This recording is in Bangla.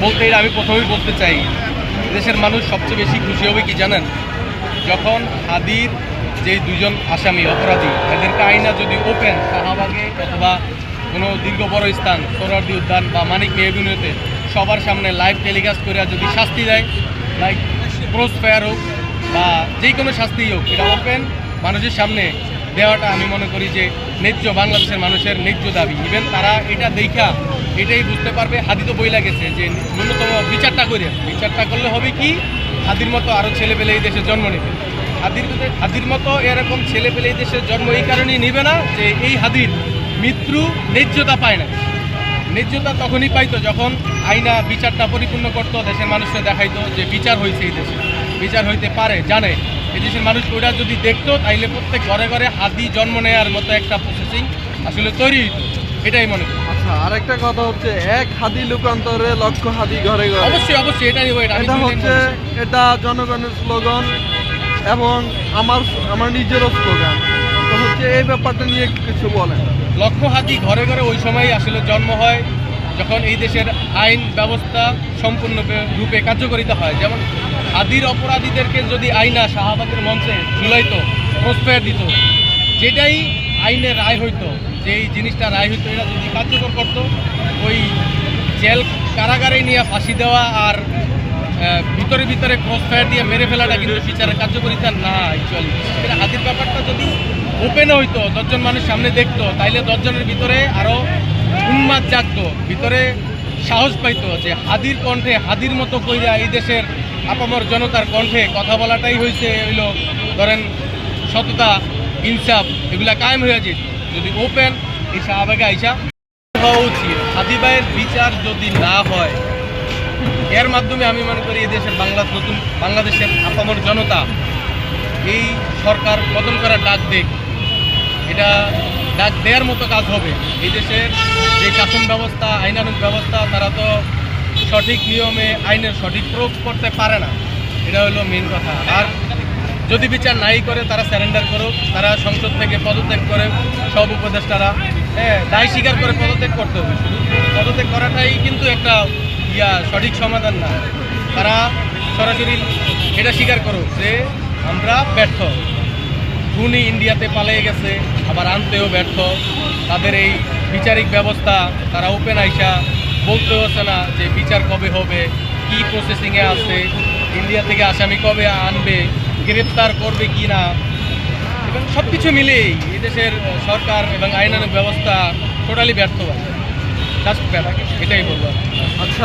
বলতে আমি প্রথমেই বলতে চাই, দেশের মানুষ সবচেয়ে বেশি খুশি হবে কি জানেন? যখন হাদির যে দুজন আসামি অপরাধী এদেরকে আইনা যদি ওপেন শাহবাগে অথবা কোনো দীর্ঘ বড় স্থান সোহরাওয়ার্দী উদ্যান বা মানিক মিয়া এভিনিউতে সবার সামনে লাইভ টেলিকাস্ট করে যদি শাস্তি দেয়, লাইক ক্রস ফায়ার হোক বা যে কোনো শাস্তিই হোক, এটা ওপেন মানুষের সামনে দেওয়াটা আমি মনে করি যে ন্যায্য, বাংলাদেশের মানুষের ন্যায্য দাবি। ইভেন তারা এটা দেখা এটাই বুঝতে পারবে, হাদি তো বইলা গেছে যে ন্যূনতম বিচারটা করলে হবে কি, হাদির মতো আরও ছেলেপেলে এই দেশে জন্ম নেবে। হাদির মতো এরকম ছেলেপেলে এই দেশের জন্ম এই কারণেই নেবে না যে এই হাদির মৃত্যু ন্যায্যতা পায় না। ন্যায্যতা তখনই পাইতো যখন আইনা বিচারটা পরিপূর্ণ করতো, দেশের মানুষকে দেখাইতো যে বিচার হয়েছে, এই দেশে বিচার হইতে পারে, জানে। এই দেশের মানুষ ওটা যদি দেখতো তাইলে প্রত্যেক ঘরে ঘরে হাদি জন্ম নেওয়ার মতো একটা প্রসেসিং আসলে তৈরি হইতো, এটাই মনে করি। আচ্ছা, আরেকটা কথা হচ্ছে, এক হাদি লোকান্তরে লক্ষ হাদি ঘরে ঘরে। অবশ্যই এটাই এটা হচ্ছে, এটা জনগণের স্লোগান এবং আমার নিজেরও স্লোগান। তো হচ্ছে এই ব্যাপারটা নিয়ে কিছু বলেন। লক্ষ হাদি ঘরে ঘরে ওই সময় আসলে জন্ম হয় যখন এই দেশের আইন ব্যবস্থা সম্পূর্ণ রূপে কার্যকরিতা হয়। যেমন হাদির অপরাধীদেরকে যদি আইনা শাহবাগের মঞ্চে ঝুলাইতো, ক্রসফায়ার দিত, যেটাই আইনের রায় হইতো, যেই জিনিসটা রায় হইতো, এটা যদি কার্যকর করতো, ওই জেল কারাগারে নিয়ে ফাঁসি দেওয়া আর ভিতরে ভিতরে ক্রসফায়ার দিয়ে মেরে ফেলাটা কিন্তু বিচারের কার্যকরিতা না। অ্যাকচুয়ালি এটা হাদির ব্যাপারটা যদি ওপেনে হইতো, 10 জন মানুষ সামনে দেখতো, তাইলে 10 জনের ভিতরে আরও উন্মাদ জাগতো, ভিতরে সাহস পাইতো যে হাদির কণ্ঠে, হাদির মতো কইরা এই দেশের আপামর জনতার কণ্ঠে কথা বলাটাই হইল ধরেন সততা, ইনসাফ, এগুলা কায়েম হয়ে যেত যদি ওপেন এই শাহবাগে আইসা হওয়া উচিত। হাদি ভাইয়ের বিচার যদি না হয়, এর মাধ্যমে আমি মনে করি এই দেশের বাংলাদেশের আপামর জনতা এই সরকার পতন করার ডাক দেখ, এটা ডাক দেওয়ার মতো কাজ হবে। এই দেশের যে শাসন ব্যবস্থা, আইনানুগ ব্যবস্থা, তারা তো সঠিক নিয়মে আইনের সঠিক প্রয়োগ করতে পারে না, এটা হলো মেন কথা। আর যদি বিচার নাই করে তারা স্যারেন্ডার করুক, তারা সংসদ থেকে পদত্যাগ করে, সব উপদেষ্টারা দায় স্বীকার করে পদত্যাগ করতে হবে। শুধু পদত্যাগ করাটাই কিন্তু একটা সঠিক সমাধান না। তারা সরাসরি এটা স্বীকার করুক যে আমরা ব্যর্থ, খুনি ইন্ডিয়াতে পালিয়ে গেছে, আবার আনতেও ব্যর্থ। তাদের এই বিচারিক ব্যবস্থা তারা ওপেন আইসা বলতে হচ্ছে না যে বিচার কবে হবে, কি প্রসেসিংয়ে আছে, ইন্ডিয়া থেকে আসামি কবে আনবে, গ্রেপ্তার করবে কি না, এবং সব কিছু মিলেই এদেশের সরকার এবং আইনানুগ ব্যবস্থা টোটালি ব্যর্থ হয়, জাস্ট ব্যর্থ, এটাই বলবো। আচ্ছা।